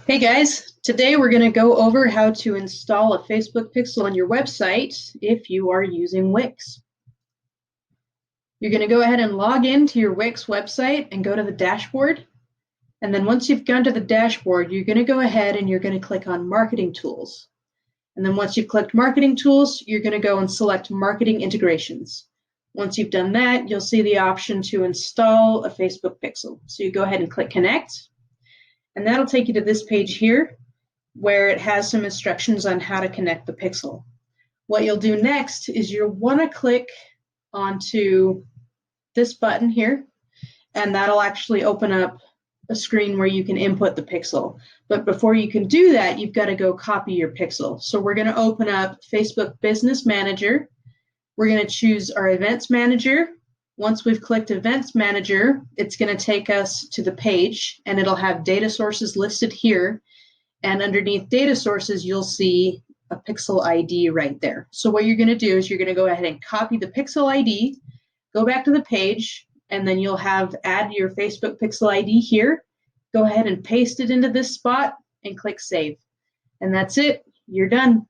Hey guys, today we're going to go over how to install a Facebook pixel on your website if you are using Wix. You're going to go ahead and log into your Wix website and go to the dashboard. And then once you've gone to the dashboard, you're going to go ahead and you're going to click on Marketing Tools. And then once you've clicked Marketing Tools, you're going to go and select Marketing Integrations. Once you've done that, you'll see the option to install a Facebook pixel. So you go ahead and click Connect, and that'll take you to this page here, where it has some instructions on how to connect the pixel. What you'll do next is you'll want to click onto this button here, and that'll actually open up a screen where you can input the pixel. But before you can do that, you've got to go copy your pixel. So we're going to open up Facebook Business Manager. We're going to choose our Events Manager. Once we've clicked Events Manager, it's going to take us to the page, and it'll have data sources listed here. And underneath data sources, you'll see a pixel ID right there. So what you're going to do is you're going to go ahead and copy the pixel ID, go back to the page, and then you'll have add your Facebook pixel ID here. Go ahead and paste it into this spot and click save. And that's it. You're done.